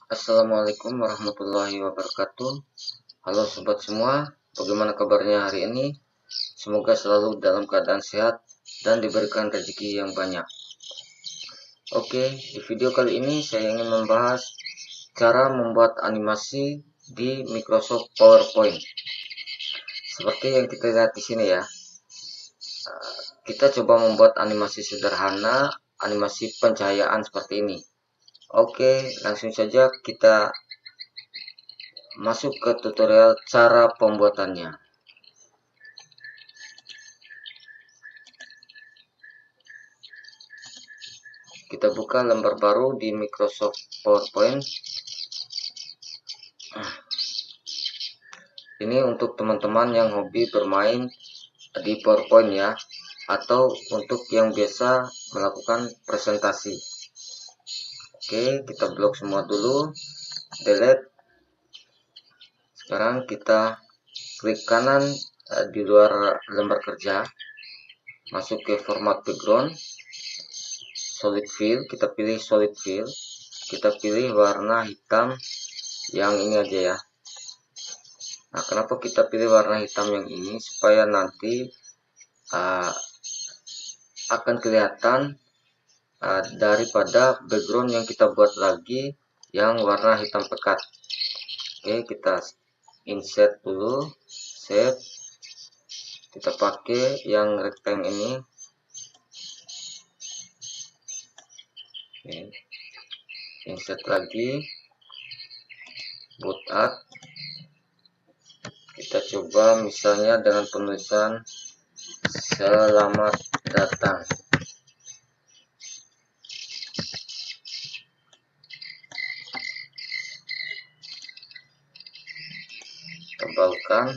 Assalamualaikum warahmatullahi wabarakatuh. Halo sobat semua, bagaimana kabarnya hari ini? Semoga selalu dalam keadaan sehat dan diberikan rezeki yang banyak. Oke, di video kali ini saya ingin membahas cara membuat animasi di Microsoft PowerPoint. Seperti yang kita lihat di sini ya. Kita coba membuat animasi sederhana, animasi pencahayaan seperti ini. Oke, langsung saja kita masuk ke tutorial cara pembuatannya. Kita buka lembar baru di Microsoft PowerPoint. Ini untuk teman-teman yang hobi bermain di PowerPoint ya, atau untuk yang biasa melakukan presentasi. Oke, kita blok semua dulu, delete. Sekarang kita klik kanan di luar lembar kerja, masuk ke format background, solid fill, kita pilih solid fill, kita pilih warna hitam yang ini aja ya. Nah, kenapa kita pilih warna hitam yang ini? Supaya nanti akan kelihatan daripada background yang kita buat lagi yang warna hitam pekat. Oke, kita insert dulu, save. Kita pakai yang rectangle ini. Oke. Insert lagi, boot up. Kita coba misalnya dengan penulisan selamat datang. Tebalkan,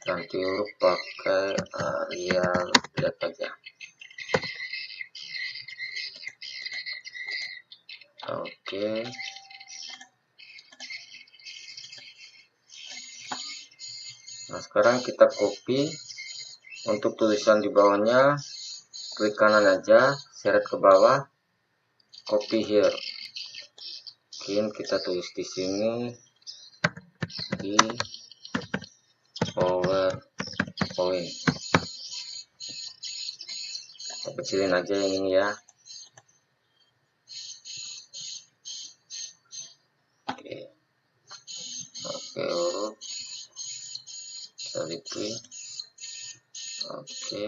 ganti huruf pakai Arial, lihat aja. Oke. Nah, sekarang kita copy untuk tulisan di bawahnya, klik kanan aja, seret ke bawah, copy here. Mungkin kita tulis di sini di PowerPoint. Kita kecilin aja yang ini ya. Oke, huruf teliti. Oke.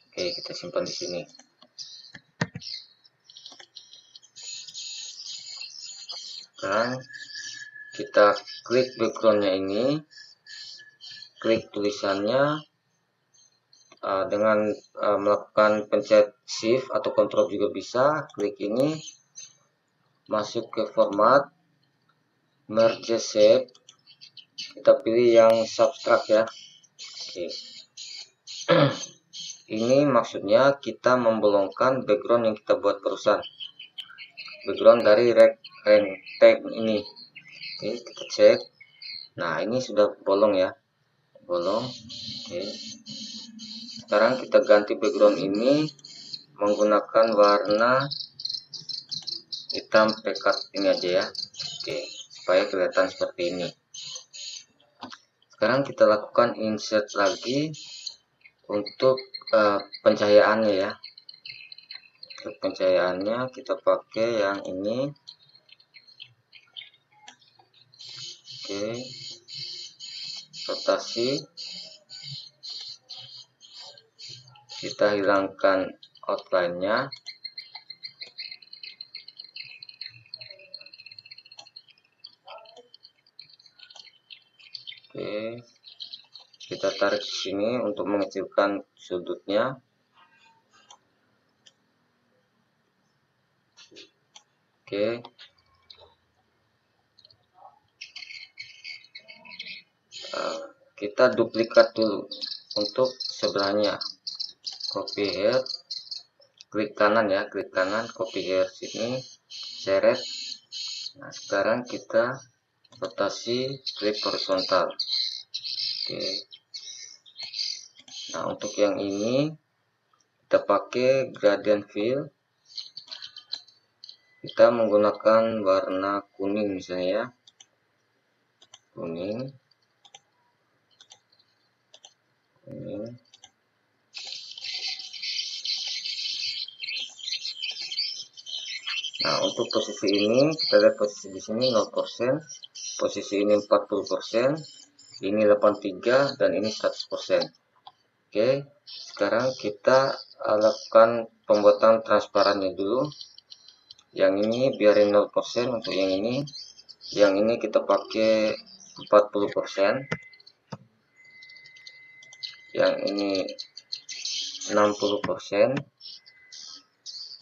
Oke, kita simpan di sini. Sekarang kita klik backgroundnya ini, klik tulisannya dengan melakukan pencet shift atau control juga bisa. Klik ini, masuk ke format, merge shape, kita pilih yang subtract ya. Oke. Ini maksudnya kita membolongkan background yang kita buat barusan, background dari rectangle ini. Oke, kita cek. Nah, ini sudah bolong ya, bolong. Oke. Sekarang kita ganti background ini menggunakan warna hitam pekat ini aja ya. Oke, supaya kelihatan seperti ini. Sekarang kita lakukan insert lagi untuk pencahayaannya ya. Untuk pencahayaannya kita pakai yang ini. Oke, rotasi, kita hilangkan outline-nya. Oke, kita tarik ke sini untuk mengecilkan sudutnya. Oke, kita duplikat dulu untuk sebelahnya. Copy here, klik kanan ya, klik kanan, copy here sini, seret. Nah, sekarang kita rotasi, klik horizontal. Oke. Nah, untuk yang ini kita pakai gradient fill. Kita menggunakan warna kuning misalnya ya. Kuning. Nah, untuk posisi ini kita lihat posisi di sini 0%, posisi ini 40%, ini 83 dan ini 100%. Oke, sekarang kita lakukan pembuatan transparannya dulu. Yang ini biarin 0% untuk yang ini. Yang ini kita pakai 40%. Yang ini 60%.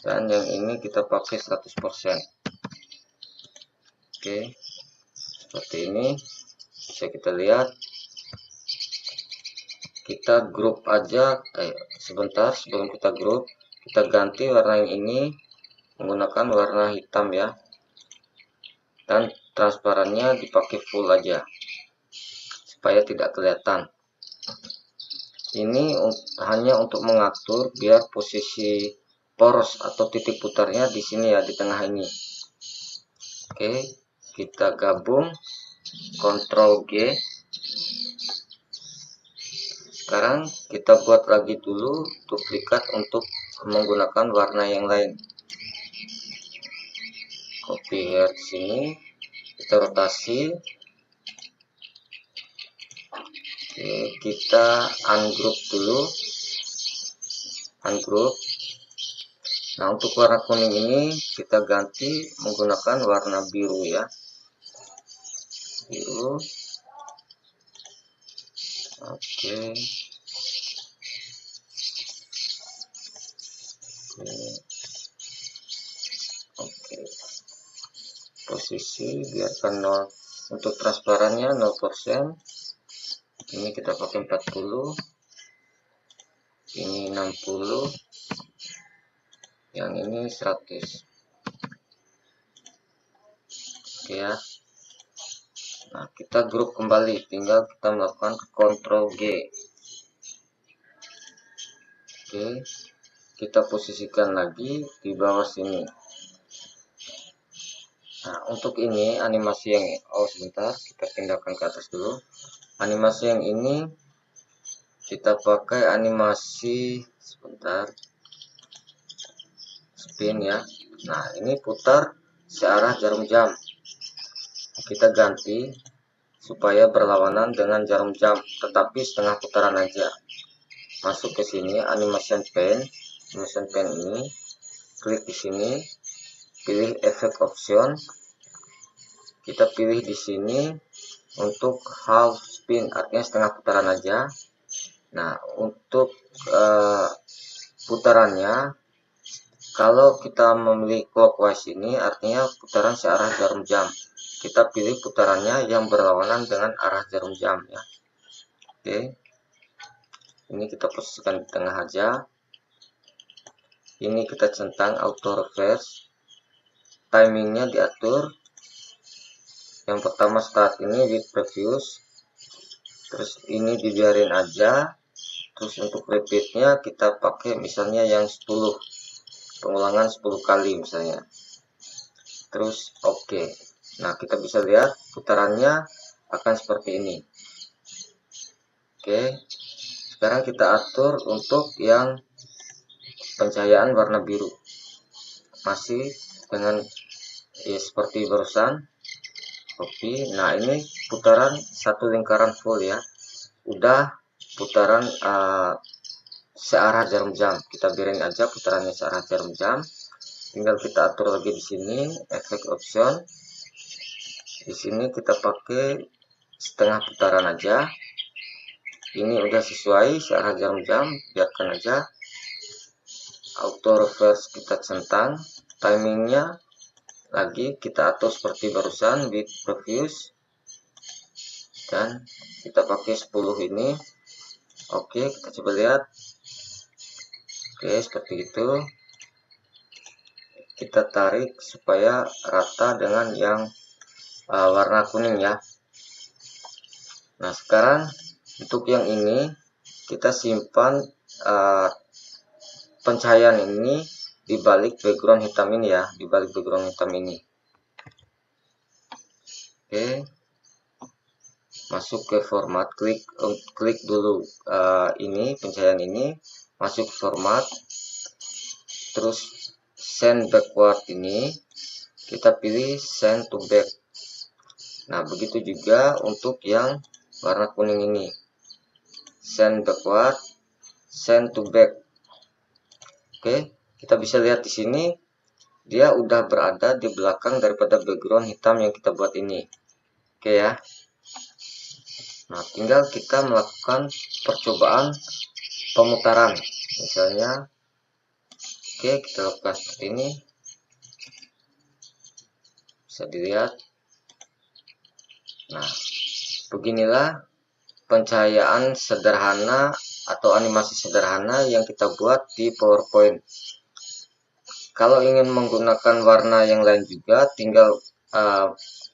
Dan yang ini kita pakai 100%. Oke, seperti ini bisa kita lihat. Kita grup aja, sebentar sebelum kita grup, kita ganti warna yang ini menggunakan warna hitam ya, dan transparannya dipakai full aja supaya tidak kelihatan. Ini hanya untuk mengatur biar posisi poros atau titik putarnya di sini ya, di tengah ini. Oke, kita gabung, Ctrl G. Sekarang kita buat lagi dulu duplikat untuk menggunakan warna yang lain. Copy ke sini, kita rotasi. Oke, kita ungroup dulu. Ungroup. Nah, untuk warna kuning ini kita ganti menggunakan warna biru ya. Biru. Oke. Oke. Posisi biarkan 0. Untuk transparannya 0%. Ini kita pakai 40. Ini 60. Yang ini 100. Oke ya. Nah, kita grup kembali, tinggal kita melakukan Ctrl G. Oke, kita posisikan lagi di bawah sini. Nah, untuk ini animasi yang sebentar, kita pindahkan ke atas dulu. Animasi yang ini kita pakai animasi sebentar, spin ya. Nah, ini putar searah jarum jam. Kita ganti supaya berlawanan dengan jarum jam, tetapi setengah putaran aja. Masuk ke sini, animation pen ini, klik di sini, pilih effect option. Kita pilih di sini untuk half spin, artinya setengah putaran aja. Nah, untuk putarannya, kalau kita memilih clockwise ini artinya putaran searah jarum jam. Kita pilih putarannya yang berlawanan dengan arah jarum jam ya. Oke. Ini kita posisikan di tengah aja. Ini kita centang auto reverse. Timingnya diatur. Yang pertama start ini with previous. Terus ini dibiarin aja. Terus untuk repeatnya kita pakai misalnya yang 10. Pengulangan 10 kali misalnya. Terus oke. Nah, kita bisa lihat putarannya akan seperti ini. Oke. Sekarang kita atur untuk yang pencahayaan warna biru. Masih dengan seperti barusan. Copy. Nah, ini putaran satu lingkaran full ya. Udah putaran searah jarum jam. Kita biarin aja putarannya searah jarum jam. Tinggal kita atur lagi di sini effect option. Di sini kita pakai setengah putaran aja. Ini udah sesuai searah jarum jam, biarkan aja. Auto reverse kita centang. Timingnya lagi kita atur seperti barusan with previous. Dan kita pakai 10 ini. Oke, kita coba lihat. Oke, seperti itu. Kita tarik supaya rata dengan yang warna kuning ya. Nah, sekarang untuk yang ini kita simpan pencahayaan ini di balik background hitam ini ya, di balik background hitam ini. Oke, masuk ke format, klik dulu ini pencahayaan ini, masuk format, terus send backward ini kita pilih send to back. Nah, begitu juga untuk yang warna kuning ini, send backward, send to back. Oke, kita bisa lihat di sini dia udah berada di belakang daripada background hitam yang kita buat ini. Oke ya. Nah, tinggal kita melakukan percobaan pemutaran. Misalnya, oke, kita lakukan seperti ini. Bisa dilihat. Nah, beginilah pencahayaan sederhana atau animasi sederhana yang kita buat di PowerPoint. Kalau ingin menggunakan warna yang lain juga, tinggal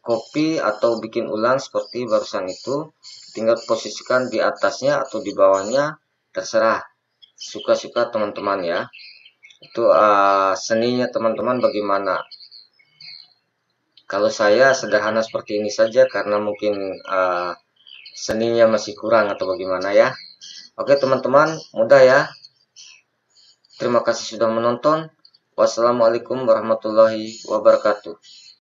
copy atau bikin ulang seperti barusan itu, tinggal posisikan di atasnya atau di bawahnya, terserah suka-suka teman-teman ya. Itu seninya teman-teman bagaimana. Kalau saya sederhana seperti ini saja karena mungkin seninya masih kurang atau bagaimana ya. Oke teman-teman, mudah ya. Terima kasih sudah menonton. Wassalamualaikum warahmatullahi wabarakatuh.